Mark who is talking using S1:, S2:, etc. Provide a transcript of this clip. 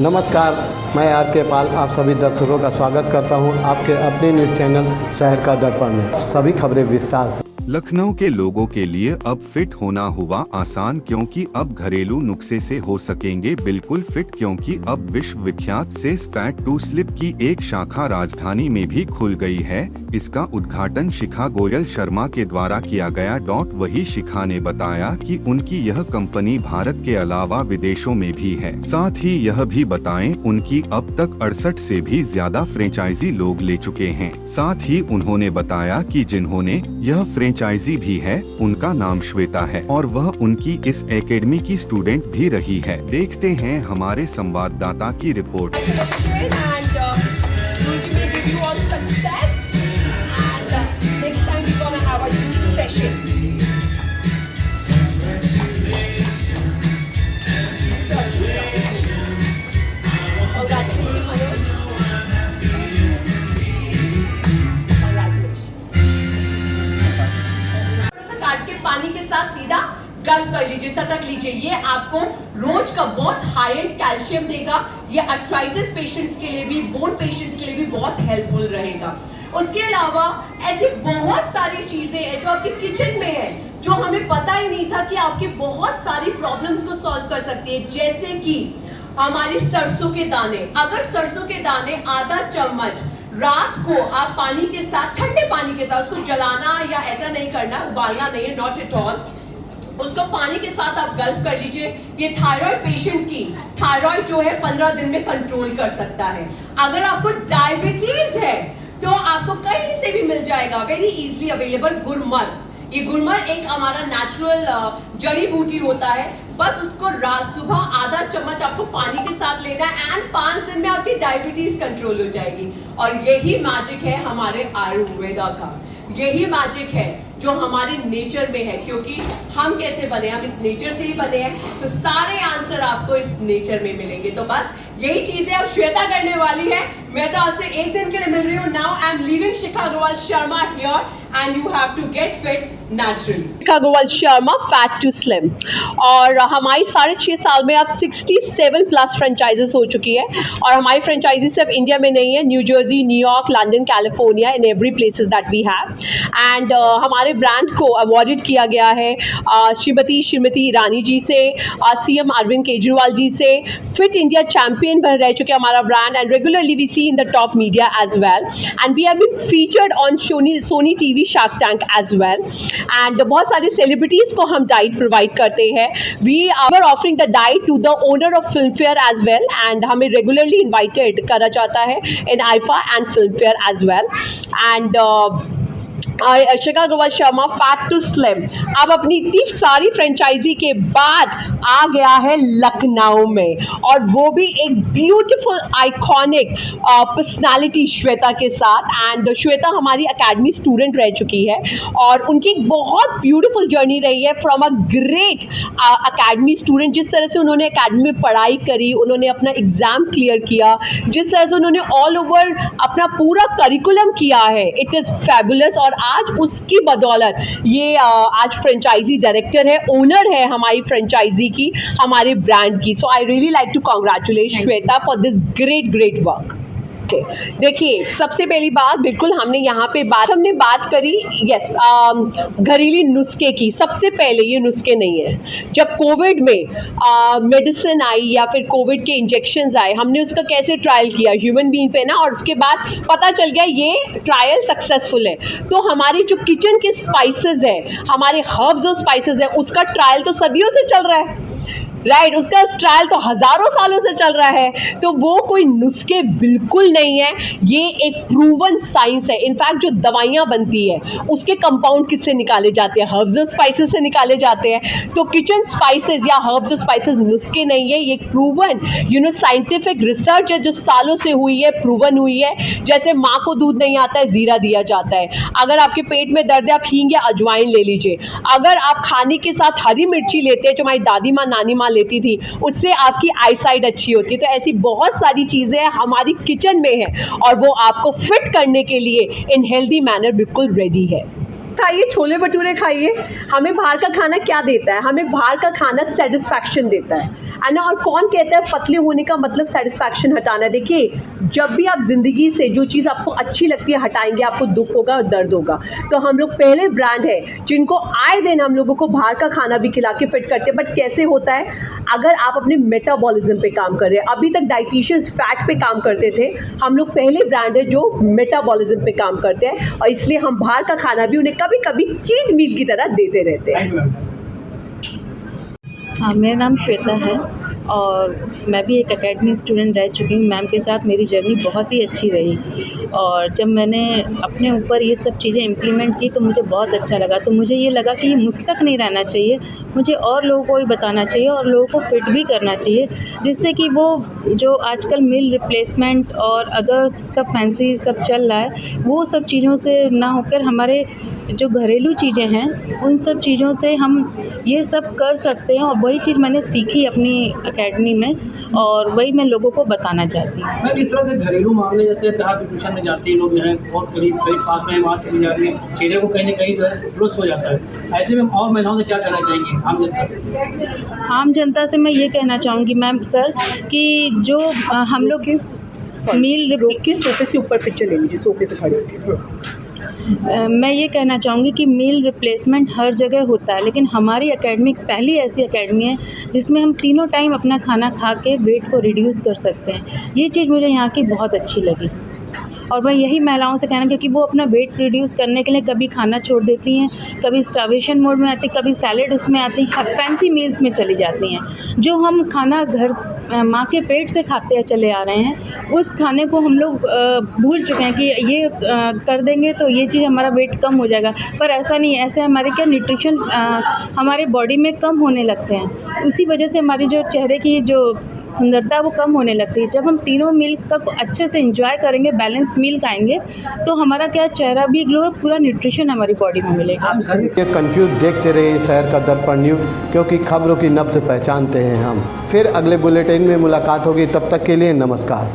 S1: नमस्कार, मैं आर के पाल आप सभी दर्शकों का स्वागत करता हूं आपके अपने न्यूज़ चैनल शहर का दर्पण में। सभी खबरें विस्तार से।
S2: लखनऊ के लोगों के लिए अब फिट होना हुआ आसान, क्योंकि अब घरेलू नुस्खे से हो सकेंगे बिल्कुल फिट, क्योंकि अब विश्व विख्यात सेस फैट टू स्लिप की एक शाखा राजधानी में भी खुल गई है। इसका उद्घाटन शिखा गोयल शर्मा के द्वारा किया गया। वही शिखा ने बताया कि उनकी यह कंपनी भारत के अलावा विदेशों में भी है। साथ ही यह भी बताएं उनकी अब तक 68 से भी ज्यादा फ्रेंचाइजी लोग ले चुके हैं। साथ ही उन्होंने बताया कि जिन्होंने यह फ्रेंचाइजी भी है उनका नाम श्वेता है और वह उनकी इस एकेडमी की स्टूडेंट भी रही है। देखते हैं हमारे संवाददाता की रिपोर्ट।
S3: पानी के साथ सीधा गल्प कर लीजिए, सटक लीजिए। ये आपको रोज का बहुत हाई एंड कैल्शियम देगा। ये अर्थराइटिस पेशेंट्स के लिए भी, बोन पेशेंट्स के लिए भी बहुत हेल्पफुल रहेगा। उसके अलावा ऐसी बहुत सारी चीजें हैं जो आपके किचन में है, जो हमें पता ही नहीं था कि आपकी बहुत सारी प्रॉब्लम्स को सॉल्व कर सकती है। जैसे कि हमारी सरसों के दाने, अगर सरसों के दाने आधा चम्मच रात को आप पानी के साथ, ठंडे पानी के साथ, उसको जलाना या ऐसा नहीं करना, उबालना नहीं है, नॉट एट ऑल, उसको पानी के साथ आप गल्प कर लीजिए। ये थायराइड पेशेंट की थायराइड जो है 15 दिन में कंट्रोल कर सकता है। अगर आपको डायबिटीज है तो आपको कहीं से भी मिल जाएगा, वेरी इजीली अवेलेबल, गुरमर। ये गुरमर एक हमारा नेचुरल जड़ी बूटी होता है। बस उसको रात सुबह आधा चम्मच आपको पानी के साथ लेना है एंड 5 दिन में आपकी डायबिटीज कंट्रोल हो जाएगी। और यही मैजिक है हमारे आयुर्वेदा का, यही मैजिक है जो हमारे नेचर में है, क्योंकि हम कैसे बने, हम इस नेचर से ही बने हैं। तो सारे आंसर आपको इस नेचर में मिलेंगे। तो बस यही चीजें अब श्वेता करने वाली है। मैं तो आपसे एक दिन के लिए मिल रही हूँ। Now I am leaving Shikha Goyal Sharma here and you have to get fit naturally. Shikha Goyal Sharma fat to slim, और हमारी 6.5 साल में अब 67 प्लस फ्रेंचाइजेस हो चुकी है। और हमारी फ्रेंचाइजी सिर्फ इंडिया में नहीं है, New Jersey, New York, London, California, in every places that we have. And हमारे ब्रांड को अवॉर्डेड किया गया है श्रीमती ईरानी जी से, सीएम अरविंद केजरीवाल जी से। फिट इंडिया चैंपियन बन रह चुके हमारा brand, and regularly we see in the top media as well, and we have been featured on Sony TV Shark Tank as well, and बहुत सारे celebrities को हम diet provide करते हैं। We are offering the diet to the owner of Filmfare as well, and हमें regularly invited करा जाता है in IFA and Filmfare as well, and Shikha Goyal Sharma fat to slim अब अपनी इतनी सारी फ्रेंचाइजी के बाद आ गया है लखनऊ में, और वो भी एक ब्यूटीफुल आइकॉनिक पर्सनालिटी श्वेता के साथ। एंड श्वेता हमारी एकेडमी स्टूडेंट रह चुकी है और उनकी एक बहुत ब्यूटीफुल जर्नी रही है from a great academy student. जिस तरह से उन्होंने एकेडमी में पढ़ाई करी, उन्होंने अपना एग्ज़ाम क्लियर किया, जिस तरह से उन्होंने ऑल ओवर अपना पूरा करिकुलम किया है, इट इज़ फैबुलस। और आज उसकी बदौलत ये आज फ्रेंचाइजी डायरेक्टर है, ओनर है हमारी फ्रेंचाइजी की, हमारे ब्रांड की। So I really like to congratulate Shweta for this great work. देखिए, सबसे पहली बात, बिल्कुल हमने बात करी यस घरेलू नुस्खे की। सबसे पहले ये नुस्खे नहीं है। जब कोविड में मेडिसिन आई या फिर कोविड के इंजेक्शंस आए, हमने उसका कैसे ट्रायल किया ह्यूमन बीइंग पे ना, और उसके बाद पता चल गया ये ट्रायल सक्सेसफुल है। तो हमारी जो किचन के स्पाइसेस है, हमारे हर्ब्स और स्पाइसेस है, उसका ट्रायल तो सदियों से चल रहा है, राइट उसका ट्रायल तो हज़ारों सालों से चल रहा है। तो वो कोई नुस्खे बिल्कुल नहीं है, ये एक प्रूवन साइंस है। इनफैक्ट जो दवाइयाँ बनती है उसके कंपाउंड किससे निकाले जाते हैं, हर्ब्स और स्पाइसेस से निकाले जाते हैं। तो किचन स्पाइसेस या हर्ब्स और स्पाइसेस नुस्खे नहीं है, ये प्रूवन साइंटिफिक रिसर्च है जो सालों से हुई है, प्रूवन हुई है। जैसे माँ को दूध नहीं आता है, ज़ीरा दिया जाता है। अगर आपके पेट में दर्द है, आप हींग या अजवाइन ले लीजिए। अगर आप खाने के साथ हरी मिर्ची लेते हैं, जो हमारी दादी माँ नानी माँ लेती थी, उससे आपकी आईसाइट अच्छी होती है। तो ऐसी बहुत सारी चीज़ें हमारी किचन में है और वो आपको फिट करने के लिए इन हेल्दी मैनर बिल्कुल रेडी है।
S4: खाइए, छोले भटूरे खाइए। हमें बाहर का खाना क्या देता है? हमें बाहर का खाना सेटिस्फैक्शन देता है ना। और कौन कहता है पतले होने का मतलब सेटिस्फैक्शन हटाना? देखिए, जब भी आप ज़िंदगी से जो चीज़ आपको अच्छी लगती है हटाएंगे, आपको दुख होगा और दर्द होगा। तो हम लोग पहले ब्रांड है जिनको आए दिन हम लोगों को बाहर का खाना भी खिला के फिट करते हैं। बट कैसे होता है? अगर आप अपने मेटाबॉलिज्म पे काम कर रहे हैं। अभी तक डाइटिशियंस फैट पे काम करते थे, हम लोग पहले ब्रांड है जो मेटाबॉलिज्म पे काम करते हैं, और इसलिए हम बाहर का खाना भी उन्हें कभी कभी चीट मील की तरह देते रहते हैं।
S5: हाँ, मेरा नाम श्वेता है और मैं भी एक एकेडमी स्टूडेंट रह चुकी हूँ। मैम के साथ मेरी जर्नी बहुत ही अच्छी रही और जब मैंने अपने ऊपर ये सब चीज़ें इम्प्लीमेंट की तो मुझे बहुत अच्छा लगा। तो मुझे ये लगा कि ये मुझ तक नहीं रहना चाहिए, मुझे और लोगों को भी बताना चाहिए और लोगों को फिट भी करना चाहिए, जिससे कि वो जो आजकल मील रिप्लेसमेंट और अदर सब फैंसी सब चल रहा है, वो सब चीज़ों से ना होकर हमारे जो घरेलू चीज़ें हैं उन सब चीज़ों से हम ये सब कर सकते हैं। और वही चीज़ मैंने सीखी अपनी एकेडमी में और वही मैं लोगों को बताना चाहती हूँ।
S6: मैम, इस तरह से घरेलू मामले जैसे कहा कि ट्यूशन में जाते हैं लोग जो है बहुत करीब पास में वहाँ चली जा रही है, चेहरे को कहीं ना कहीं जो है दुरुस्त हो जाता है। ऐसे में और महिलाओं से क्या कहना चाहेंगे आम जनता से?
S5: आम जनता से मैं ये कहना चाहूँगी मैम सर कि जो हम लोग की मील
S4: रोक के सोफे से ऊपर पिक्चर ले लीजिए, सोफे पे खड़े होकर।
S5: मैं ये कहना चाहूँगी कि मील रिप्लेसमेंट हर जगह होता है, लेकिन हमारी एकेडमी पहली ऐसी एकेडमी है जिसमें हम तीनों टाइम अपना खाना खा के वेट को रिड्यूस कर सकते हैं। ये चीज़ मुझे यहाँ की बहुत अच्छी लगी और मैं यही महिलाओं से कहना, क्योंकि वो अपना वेट रिड्यूस करने के लिए कभी खाना छोड़ देती हैं, कभी स्टार्वेशन मोड में आती, कभी सैलेड उसमें आती, फैंसी मील्स में चली जाती हैं। जो हम खाना घर माँ के पेट से खाते चले आ रहे हैं, उस खाने को हम लोग भूल चुके हैं कि ये कर देंगे तो ये चीज़ हमारा वेट कम हो जाएगा। पर ऐसा नहीं है, ऐसे हमारे क्या न्यूट्रिशन हमारे बॉडी में कम होने लगते हैं, उसी वजह से हमारी जो चेहरे की जो सुंदरता है वो कम होने लगती है। जब हम तीनों मील का अच्छे से एंजॉय करेंगे, बैलेंस मील खाएंगे, तो हमारा क्या चेहरा भी ग्लो, पूरा न्यूट्रिशन हमारी बॉडी में मिलेगा।
S1: ये कंफ्यूज देखते रहिए शहर का दर्पण न्यूज़, क्योंकि खबरों की नब्ज़ पहचानते हैं हम। फिर अगले बुलेटिन में मुलाकात होगी, तब तक के लिए नमस्कार।